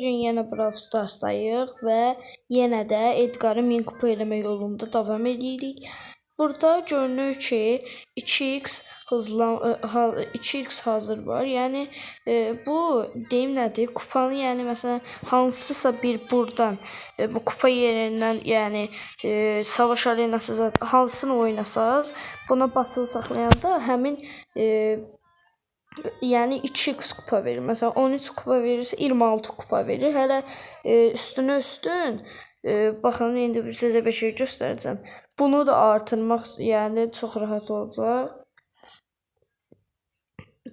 Bugün yenə Brawl Stars'dayıq və yenə də Edgar'ı 1000 kupa eləmək yolunda davam edirik. Burada görünür ki 2x hazır var. Yəni bu deyim nədir? Kupanı, yəni məsələn hansısa bir buradan bu kupa yerindən, yəni savaş arenası hansını oynasaz, buna basılı saxlayanda həmin yəni 2x kupa verir. Məsələn 13 kupa verirsə 26 kupa verir. Hələ üstünə üstün baxın, indi sizə bir şey göstərəcəm. Bunu da artırmaq, yəni çox rahat olacaq.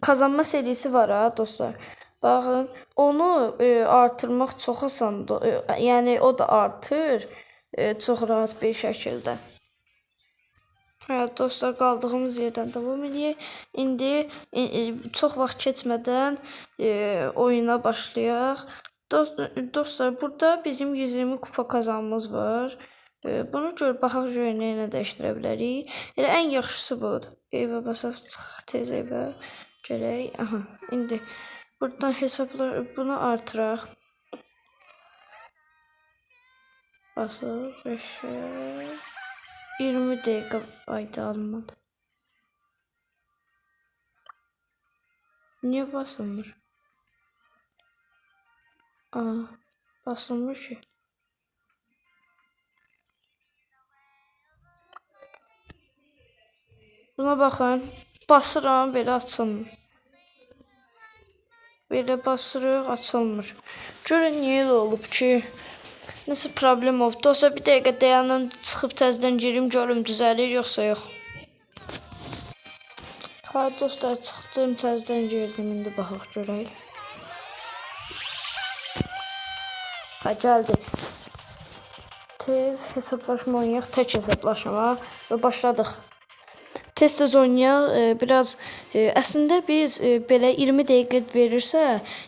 Kazanma serisi var ha dostlar. Baxın, onu artırmaq çox asandır. Yəni o da artır çox rahat bir şəkildə. Evet dostlar, qaldığımız yerdən davam edək. İndi çox vaxt keçmədən oyuna başlayaq. Dostlar, burada bizim 120 kupa kazanımız var. Bunu baxaq görək nə dəyişdirə bilərik. Elə ən yaxşısı budur. Evə basaq, çıxaq tez evə. Gələk. Aha, indi buradan hesablar, bunu artıraq. Basaq 5'e. 20 dəqiqə ayda almadı. Niye basılmır? Basılmır ki. Buna baxın. Basıram, belə açılmır. Belə basırıq, açılmır. Görün niyə elə olub ki? Nəsə problem oldu. Dostlar, bir dəqiqə dayanın, çıxıb təzədən girim, görüm düzəlir yoxsa yox. Ha dostlar, çıxdım, təzədən girdim, indi baxaq görək. Ha, gəldi. Tez hesablaşma oynayaq, tək hesablaşma və başladıq. Tez oynayaq, biraz əslində biz belə 20 dəqiqə verirsə,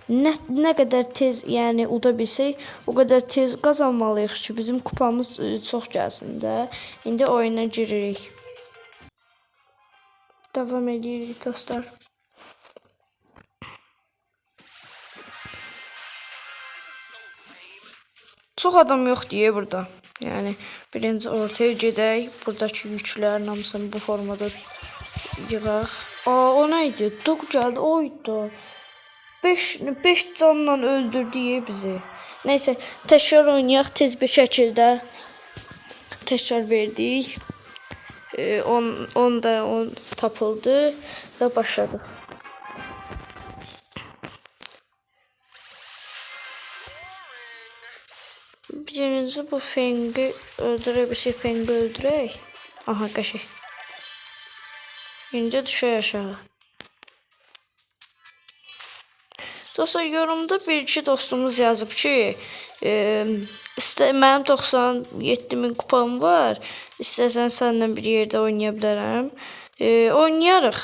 nə qədər tez, yəni uda bilsək, o qədər tez qazanmalıyıq ki, bizim kupamız çox gəlsin də. İndi oyuna giririk. Davam edirik dostlar. Çox adam yox deyə burada. Yəni birinci ortaya gedək. Buradakı yüklərin hamısını bu formada yığaq. O nə idi? Dog gəldi, oydu. 5 canla öldürdü bizi. Neyse, təkrar oynayaq tez bir şəkildə. Təkrar verdik. 10 tapıldı və başladıq. Birinci bu Feng'i öldürək, bir şey Feng'i öldürək. Aha, qəşək. İndi düşək aşağı. Dostlar, yorumda bir-iki dostumuz yazıb ki, mənim 97.000 kupam var, istəsən sənlə bir yerdə oynaya bilərəm. Oynayarıq.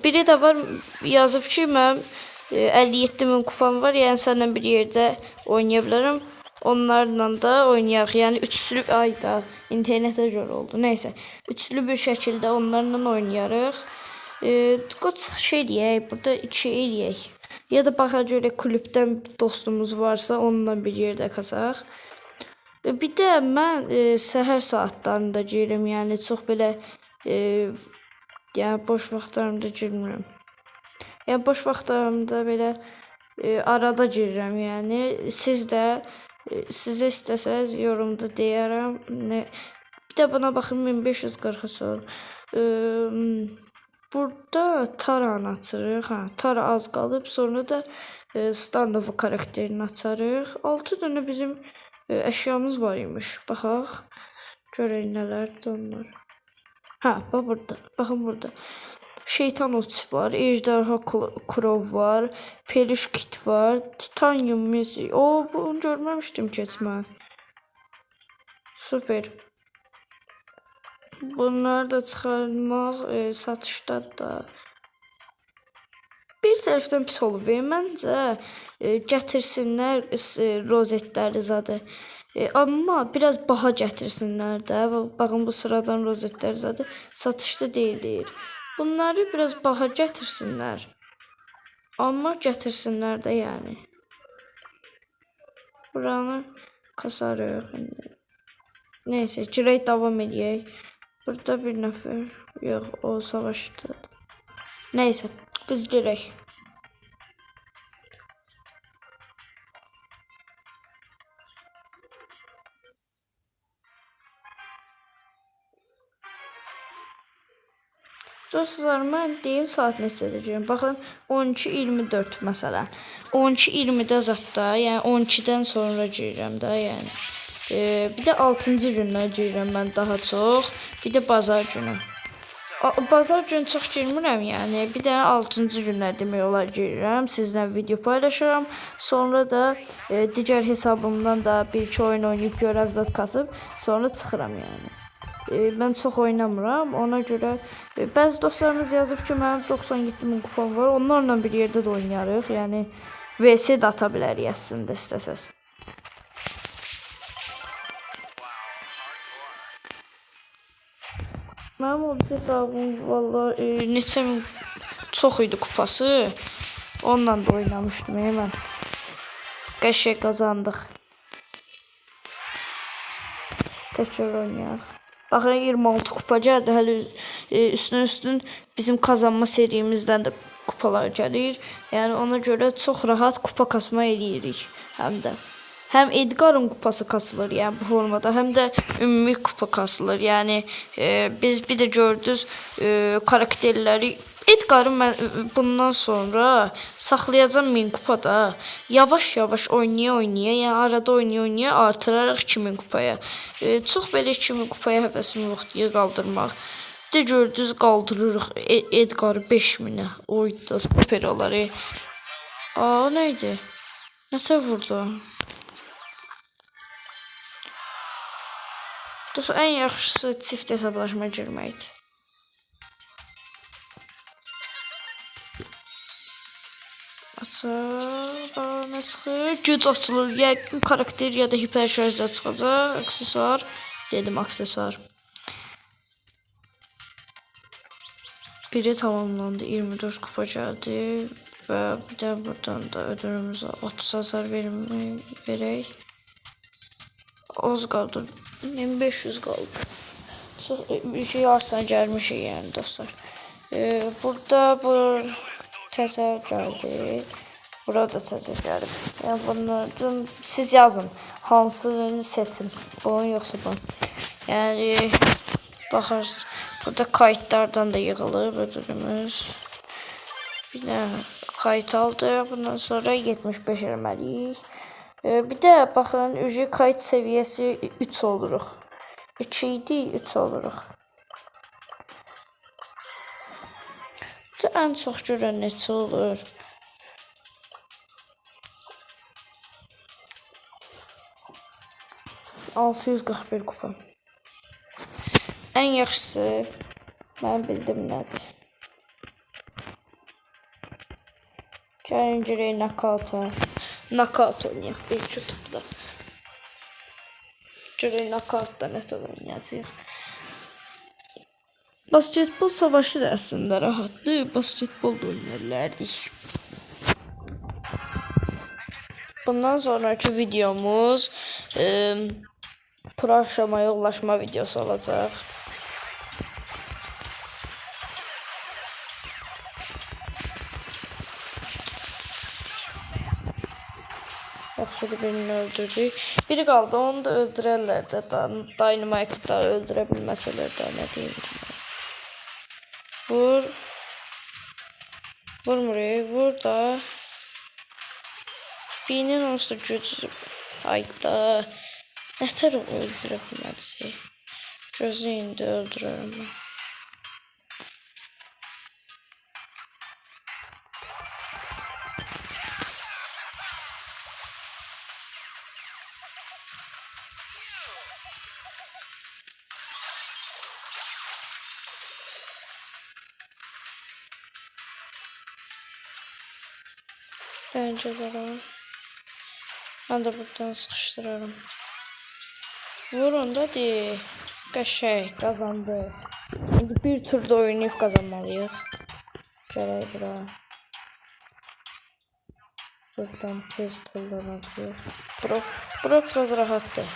Biri də var, yazıb ki, mənim 57.000 kupam var, yəni sənlə bir yerdə oynaya bilərəm. Onlarla da oynayarıq. Yəni üçlü, ayda internetə görə oldu. Neysə, üçlü bir şəkildə onlarla oynayarıq. Şey deyək, burada 2 eləyək. Ya da baxaq görək kulübdən dostumuz varsa onunla bir yerdə qazaq. Bir də mən səhər saatlarında girirəm. Yəni çox belə yəni boş vaxtlarımda girmirəm. Yəni boş vaxtlarımda belə arada girirəm. Yəni siz də sizə istəsəz yorumda deyərəm. Bir də buna baxın, 1540 sonra. Burada Taranı açırıq. Ha, Tara az qalıb. Sonra da standart karakterini açarıq. 6 dənə bizim əşyamız var imiş. Baxaq. Görək nələrdir onlar. Ha, bax burada. Baxın burada. Şeytan oç var, ejderha krov var, peluş kit var, titanium müzik. Bunu görməmişdim keçmə. Super. Bunları da çıxarmaq satışda da. Bir tərəfdən pis olub. Məncə gətirsinlər rozetləri zadı. Amma biraz baha gətirsinlər də. Baxın, bu sıradan rozetlər zadı satışda deyil. Bunları biraz baha gətirsinlər. Amma gətirsinlər də yəni. Buranı kasarıq. Neyse, girək davam edək. Burada bir nəfər. Yox, o savaşdı. Neyse, biz girək. Dostlar, mən deyim saat neçədə girirəm. Baxın, 12:24 məsələn. 12:20-də zətdə, yəni 12-dən sonra girirəm də, yəni. Bir də 6-cı gündən girirəm mən daha çox. Bir də bazar günü. Bazar günü çox girmirəm, yəni. Bir də 6-cı günlər demək olar girirəm. Sizlə video paylaşıram. Sonra da digər hesabımdan da bir-iki oyun oynayıb görəv zət kasıb, sonra çıxıram, yəni. Mən çox oynamıram, ona görə bəzi dostlarımız yazıb ki, mənim 97.000 kupam var, onlarla bir yerdə də oynayarıq, yəni VS də ata bilərik əslində istəsəz. Mənim o hesabım valla neçə min çox idi kupası, onunla da oynamışdım mən. Qəşəng qazandıq. Təkrar oynayaq. Baxın, 26 kupa gəldi, hələ üstün bizim kazanma serimizdən də kupalar gəlir. Yəni ona görə çox rahat kupa kasma edirik həm də. Həm Edgar'ın kupası kasılır, yəni bu formada, həm də ümumi kupa kasılır. Yəni biz bir də gördünüz karakterləri. Edgar'ı mən bundan sonra saxlayacağım 1000 kupada. Yavaş-yavaş oynaya, yəni arada oynaya artırarıq 2000 kupaya. Çox belə 2000 kupaya həvəsim yoxdur qaldırmaq. Bir də gördünüz qaldırırıq Edgar'ı 5000-ə. Oyda super olar. Aa, nə idi? Nəsə vurdu? Dostlar, ən yaxşısı çift hesablaşma girməkdir. Nə çıxır? Güc açılır. Yəqin karakter ya da hiperşarjda çıxacaq. Aksesuar. Dedim aksesuar. Biri tamamlandı. 24 kupa gəldi. Və bir də buradan da ödülümüzə 30 hasar verək. Az qaldı. 1500 qaldı. Bir şey yarısına gəlmişik yəni dostlar. Burada bu təzə gəldi. Burada təzə gəldi. Yəni bunlardan siz yazın. Hansını seçin. Bunun yoxsa bunun. Yəni baxırsınız. Burada kayıtlardan da yığılıb ödülümüz. Bir də kayıt aldıq. Bundan sonra 75 eləməliyik. Bir də baxın, kayıt səviyyəsi 3 oluruq. 2 idi, 3 oluruq. Ən çox görən neçə olur? $641 kupa. Ən yaxşısı mən bildim nədir. Gəlin girək nakauta. Nakaut oynayaq bir YouTube'da. Görək nakautda nətər oynayacaq. Basketbol savaşı da əslində rahatdır. Basketbol da oynayarlardik. Bundan sonraki videomuz pro aşamaya ulaşma videosu olacaq. Yaxşıdır, birini öldürdük. Biri qaldı, onu da öldürərlər də. Dynamite'ı da öldürə bilməsələr də, nə deyim. Vur. Vurmuruq, vur da. Birinin onsuz da gücü. Ayda. Nətər öldürə bilmədik. Gözü indi öldürərəm mən. Dənəcələrəm. Mən də buradan sıxışdırarım. Vurun da deyil. Qəşəng qazandı. İndi bir turda oynayıb qazanmalıyıq. Gələk bura. Buradan tez toleransı yok. Brock az rahatdır.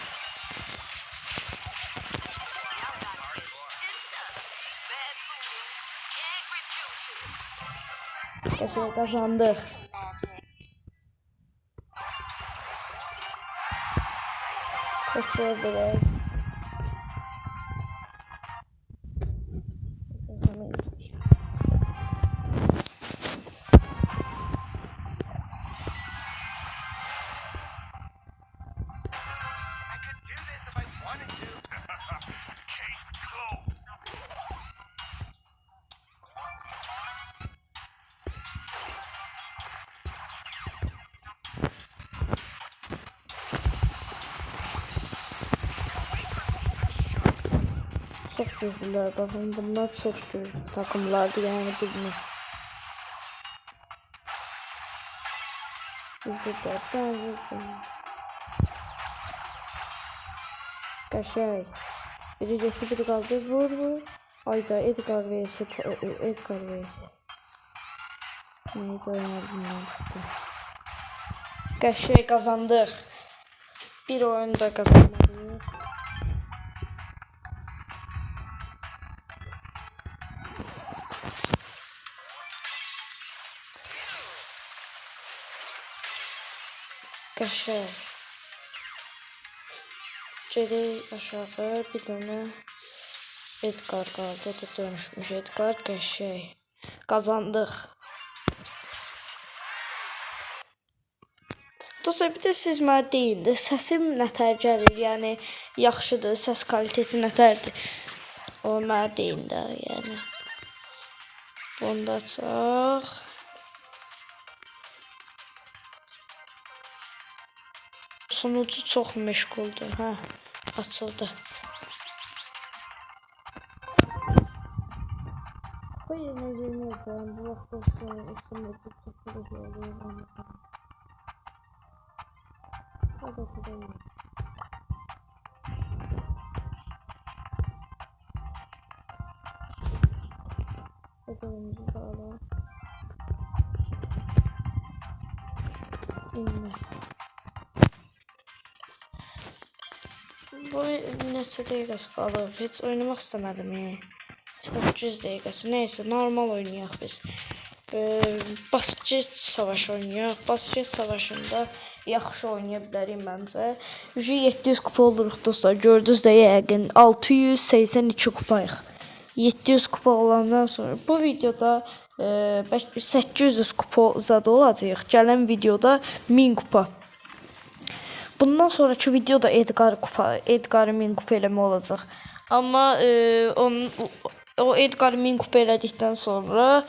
Kazandık. Teşekkür ederim. Çok güçlüler. Bakın bunlar çok güçlü takımlardı yani bilmem. Kaşay. Biri geçti biri kaldı. Vur. Ayda Edgar vs. Neydi oynadım çıktı. Kaşay kazandık. Bir oyunda kazandık. Kaşay. Geri aşağı bir tane Edgar kaldı. O da dönüşmüş Edgar. Kaşay. Kazandık. Dostlar bir də siz mənə deyin də səsim nətər gəlir, yəni yaxşıdır, səs kalitesi nətərdir. O mənə deyin də, yəni. Bunu da açaq. Sunucu çox məşğuldur, hə, açıldı. Bu yerine girməyəcəm, bu vaxtda sonra üstümdə çox olur. Hadi gidelim. Edeğimizi bağla. Bu neçə dəqiqəsi qalıb. Heç oynamaq istəmədim. 300 dəqiqəsi. Neyse normal oynayaq biz. Basket savaş oynayaq. Basket savaşında yaxşı oynaya bilərik məncə. 700 kupa oluruq dostlar. Gördünüz də yəqin 682 kupayıq. 700 kupa olandan sonra bu videoda 800 kupa zad olacaq. Gələn videoda 1000 kupa. Bundan sonraki videoda Edgar'ı 1000 kupa eləmə olacaq. Amma o Edgar'ı 1000 kupa elədikdən sonra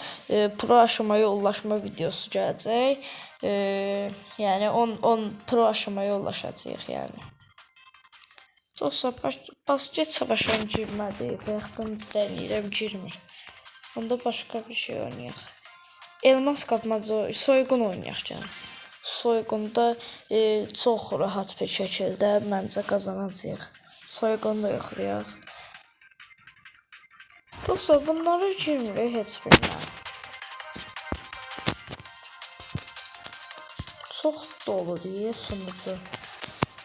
pro aşamaya ulaşma videosu gələcək. Yəni 10 pro aşamaya ulaşacağıq yəni. Dostlar basket savaşına girmədi. Bayaqdan denəyirəm girmir. Onda başqa bir şey oynayaq. Elmas kapmaca soygun oynayaq canım. Soygunda çox rahat bir şəkildə məncə qazanacağıq. Soyğunda yoxlayaq. Dostlar bunları girmirik heç birinə. Çox dolu deyə sunucu.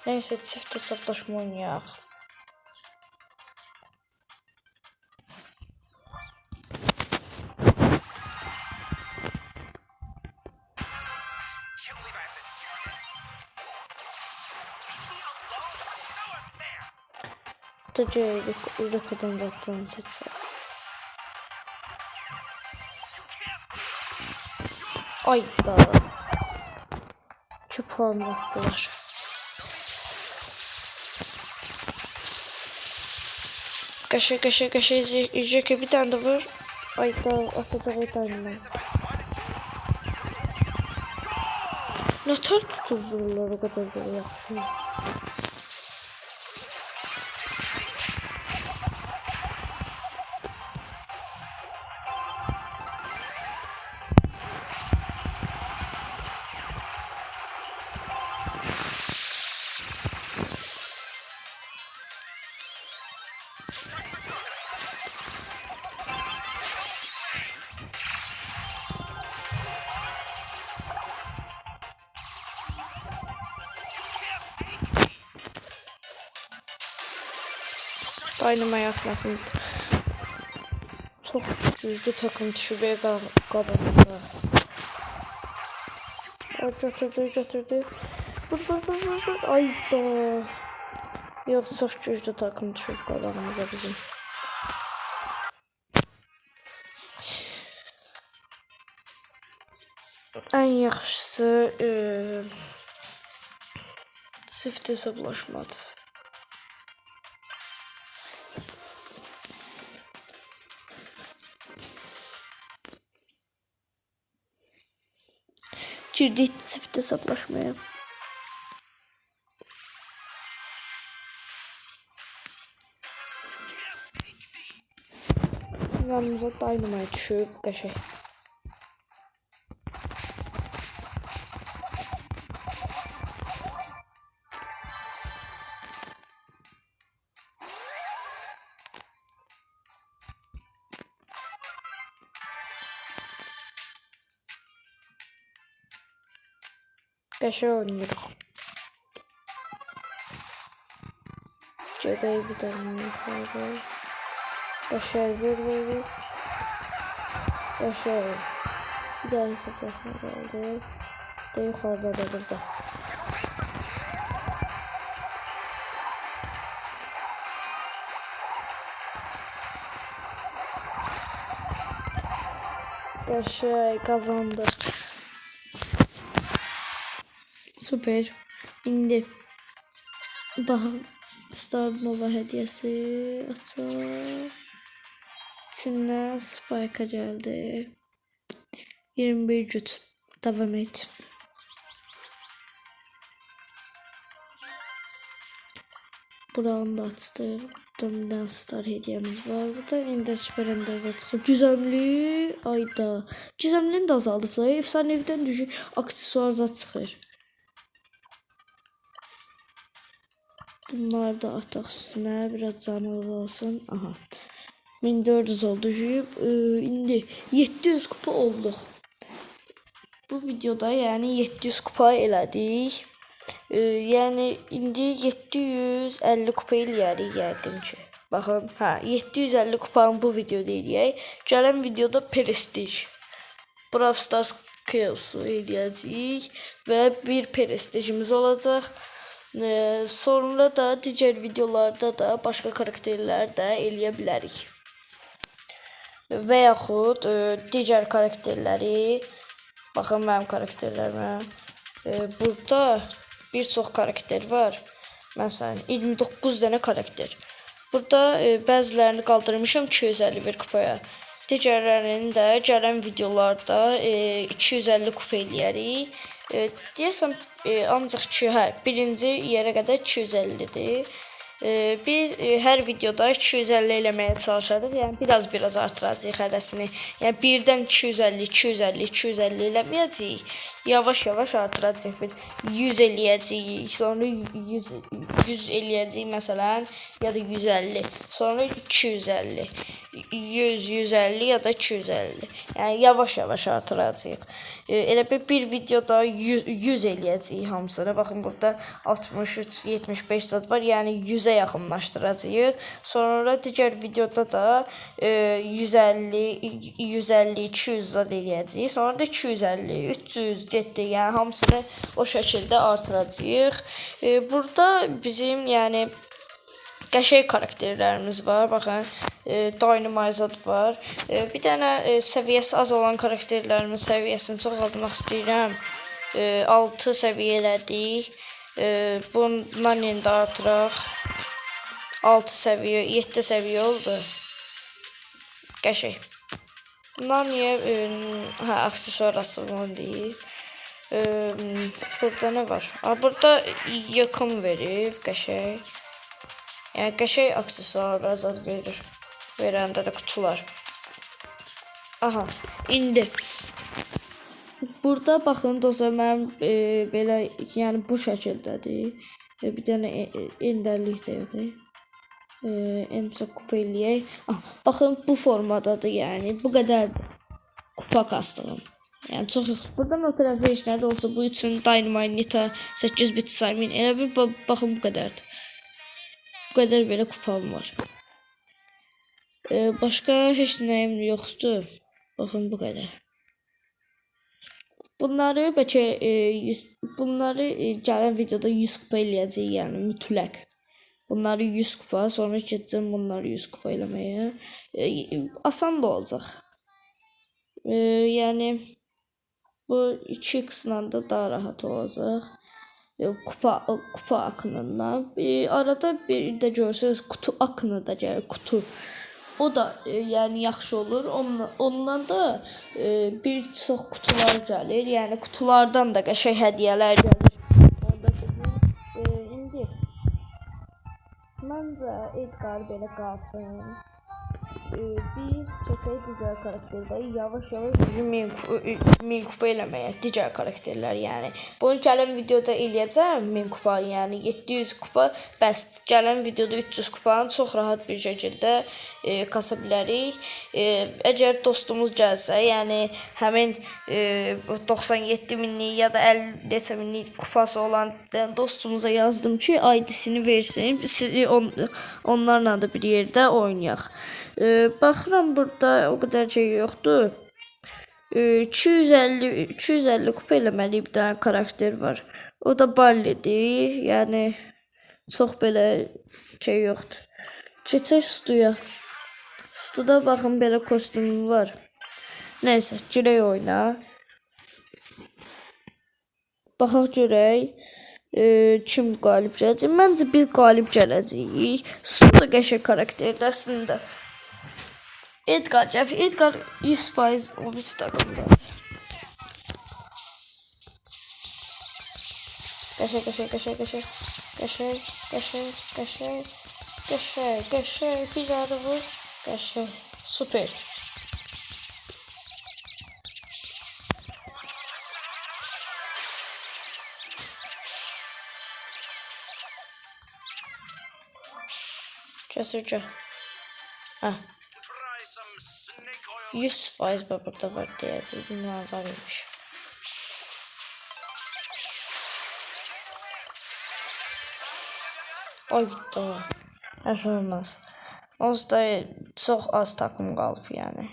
Neyse çift hesaplaşma oynayaq. Təcəyə rekordan qatlarını seçək. Ayda. 2 puan attılar. Kaşı Jackie bir tane de var. Ayda atacak bir tane. Ne tür tutuldular o kadar böyle yaptım. Dynamite atmasın. Çok güclü takım düşübeye qabağında. Götürdü. Vur. Ayda. Yox, çok güclü takım düşüb qabağımıza bizim. Ən yaxşısı çift hesablaşmadır. Girdik çift hesablaşmaya. Yanımıza Dynamite düşüb, qəşəng. Qəşəng oynayırıq. Gedək bir dənə yuxarı. Qəşəng vur. Qəşəng. Bir dənə hesablaşma qaldı. De yuxarıda da burada. Qəşəng qazandıq. Süper. İndi baxın, Star Nova hediyesi açaq. İçindən Spike'a gəldi. 21 güc. Davam et. Buranı da açdım. Buradan Star hediyemiz var. Burada Ender Süper Ender'e çıxıb. Güzəmli. Ayda. Güzəmlini də azaldıblar. Efsanevdən düşür. Aksesuar zat çıxır. Bunlar da ataq üstünə. Biraz canlı olsun. Aha. 1400 oldu. İndi 700 kupa olduq. Bu videoda yəni 700 kupa elədik. Yəni indi 750 kupa eləyərik yəqin ki. Baxın, 750 kupanı bu videoda eləyək. Gələn videoda Prestige, Brawl Stars Chaos'u eləyəcəyik və bir prestijimiz olacaq. Sonra da digər videolarda da başqa karakterlər də eləyə bilərik. Və yaxud digər karakterləri, baxın mənim karakterlərimə, burada bir çox karakter var. Məsələn 29 dənə karakter. Burada bəzilərini qaldırmışam 251 kupaya. Digərlərini də gələn videolarda 250 kupa eləyərik. Deyəsəm ancaq ki, birinci yerə qədər 250-dir. Biz hər videoda 250 eləməyə çalışarıq. Yəni biraz artıracağıq hədəsini. Yəni birdən 250 eləməyəcəyik. Yavaş artıracağıq. 100 eləyəcəyik, sonra 100 eləyəcəyik məsələn, ya da 150. Sonra 250. 150 ya da 250. Yəni yavaş artıracağıq. Elə bir videoda 100 eləyəcəyik hamısını. Baxın burada 63, 75 zat var. Yəni 100-ə yaxınlaşdıracağıq. Sonra digər videoda da 150, 200 zat eləyəcəyik. Sonra da 250, 300 getdi. Yəni hamısını o şəkildə artıracağıq. Burada bizim yəni qəşəng karakterlərimiz var. Baxın, Dynamite var. Bir dənə səviyyəsi az olan karakterlərimin səviyyəsini çoxaltmaq istəyirəm. 6 səviyyə elədik. Bundan indi artıraq. 6 səviyyə, 7 səviyyə oldu. Qəşəng. Bundan niyə aksesuar açılmalı deyil. Burada nə var? Burada yakın verib, qəşəng. Yəni qəşəng aksesuarlar zad verir. Verəndə də qutular. Aha, indi. Burada baxın dostlar, mənim belə, yəni bu şəkildədir. Bir dənə enderlik də yox. En çox kupa eləyək. Baxın, bu formadadır, yəni bu qədər kupa kastığım. Yəni çox yox. Buradan o tərəfə heç nə də olsa, bu üçün Dynamite Nita 8 bit saymin. Elə bir baxın bu qədərdir. Bu qədər belə kupam var. Başqa heç nəyim yoxdur. Baxın bu qədər. Bunları bəlkə bunları gələn videoda 100 kupa eləyəcəyik, yəni mütləq. Bunları 100 kupa, sonra keçəcəm bunları 100 kupa eləməyə. Asan da olacaq. Yəni bu 2x-la da daha rahat olacaq. Kupa akınından. Arada bir də görsəniz kutu akını da gəlir, kutu. O da yəni yaxşı olur. Ondan da bir çox kutular gəlir. Yəni kutulardan da qəşəng hədiyyələr gəlir. İndi məncə Edgar belə qalsın. Biz keçək digər karakterləri yavaş-yavaş bizi min kupa eləməyə, digər karakterlər yəni. Bunu gələn videoda eləyəcəm 1000 kupa, yəni 700 kupa, bəs gələn videoda 300 kupanı çox rahat bir şəkildə kasa bilərik. Əgər dostumuz gəlsə, yəni həmin 97 minlik ya da 50 minlik kupası olan dostumuza yazdım ki, ID-sini versin, onlarla da bir yerdə oynayaq. Baxıram burada o qədər şey yoxdur. 250 kupa eləməli bir dənə karakter var. O da Ballidir. Yəni çox belə şey yoxdur. Keçək Stuya. Studa baxın belə kostyumu var. Nəysə, girək oyna. Baxaq görək kim qalib gələcək. Məncə biz qalib gələcəyik. Studa qəşəng karakterdir əslində. Edgar 100% o biz takımda. Qəşəng bir adı vur. Qəşəng super. Cəsur. Ha. 100% burada var deyəcək. Bunlar var imiş. Oy gitti. Heç olmaz. Onsuz da çox az takım qalıb yəni.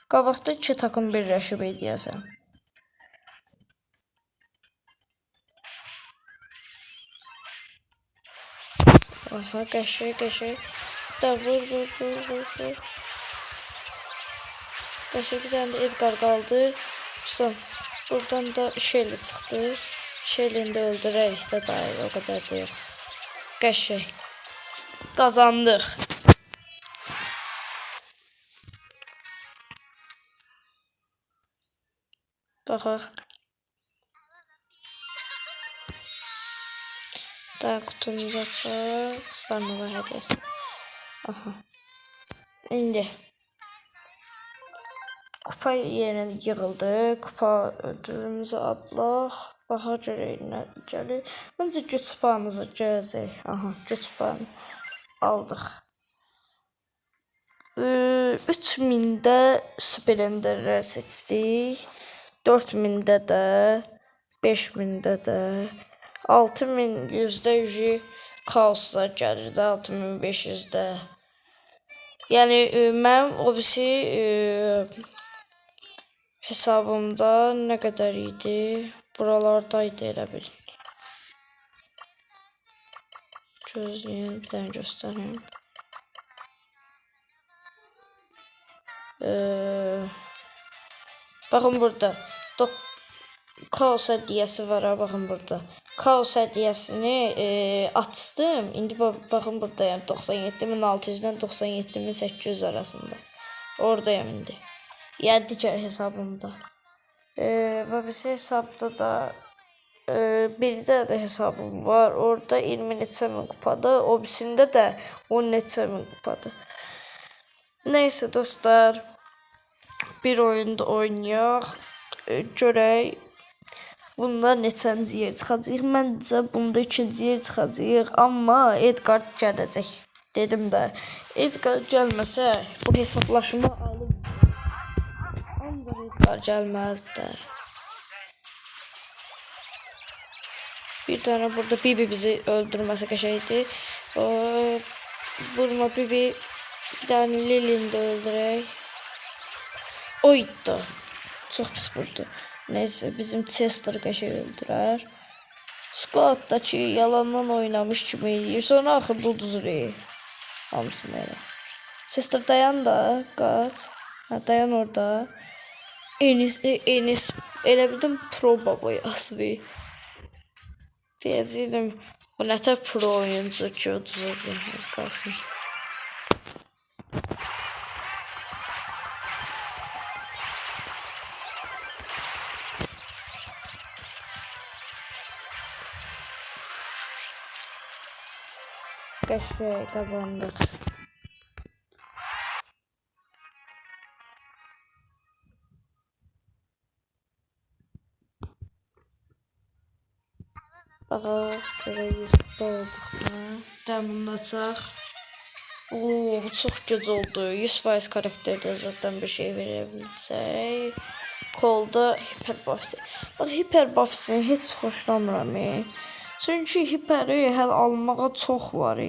Qabaqda 2 takım birləşib edəyəsən. Aha qəşəng. Da vur. Qəşəng bir dənə də Edgar qaldı. Buradan da Shelly çıxdı. Shelly'ni də öldürək də dair, o qədər də yox. Qəşəng. Qazandıq. Baxaq. Daha kutumuzu açaq. Sparnova hədiyəsi. Aha. İndi. Kupa yerinə yığıldı. Kupa ödülümüzü adlaq. Baxa görək nə gəlir. Məncə güc puanımızı görəcək. Aha, güc puanı aldıq. 3000-də super enderlər seçdik. 4000-də də, 5000-də də, 6100-də kaoslar gəlirdi, 6500-də. Yəni mənim o birisi hesabımda nə qədər idi? Buralardaydı elə bil. Gözləyin, bir dənə göstərim. Baxın burada. Kaos hədiyyəsi var ha, baxın burada. Kaos hədiyyəsini açdım. İndi baxın buradayım. 97600-dən 97800 arasında. Oradayım indi. Yəni digər hesabımda. Və bir hesabda da bir də hesabım var. Orada 20 neçə min kupadır. O birisində də 10 neçə min kupadır. Neysə dostlar, bir oyunda oynayaq. Görək bunda neçənci yer çıxacaq. Məncə bunda 2-ci yer çıxacaq. Amma Edgar gələcək. Dedim də, Edgar gəlməsə bu hesablaşma alım. Ancaq Edgar gəlməz də. Bir tane burada Bibi bizi öldürməsə qəşəngdir. Vurma Bibi. Bir tane Lili'ni de öldürək. Oydu. Çox pis vurdu. Neyse bizim Chester qəşəng öldürər. Squad'dakı yalandan oynamış kimi eləyir. Sonra axırda uduzur. Hamısını elə. Chester dayan da, qaç. Ha, dayan orada. Enis elə bildim pro baba yazdı. Deyəcəydim, bu nətər pro oyuncu ki, uduzurdu. Az qalsın. Qəşəng qazandıq. Bax, görək 100 kupa olduq mu? Dəmini açaq. Oo, bu çox gec oldu. 100% karakterdə zaten bir şey verə biləcək. Kolda hiperbuffsi. Bax, hiperbuffsini heç xoşlamıram. Çünki hiperi hələ almağa çox var.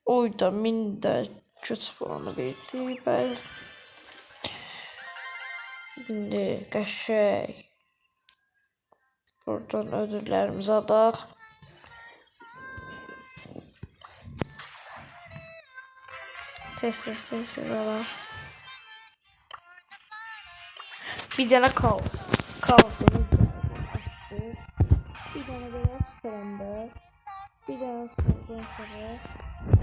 Oyda 1000 də güc puanı verdi. Bəli. İndi qəşəng. Buradan ödüllərimizi alaq. Tez alaq. Bir dənə kaos. Kaosumuz açdı. Bir dənə belə Super Ender. Bir dənə Super Ender.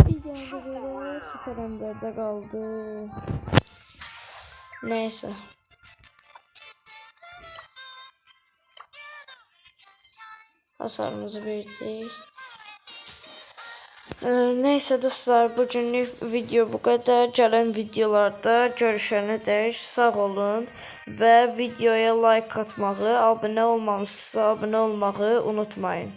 Bir dənə belə Super Ender'də qaldı. Neyse. Hasarımızı verdik. Neyse dostlar, bugünlük video bu kadar. Gələn videolarda görüşənədək sağ olun və videoya like atmağı, abunə olmamışsınızsa abunə olmağı unutmayın.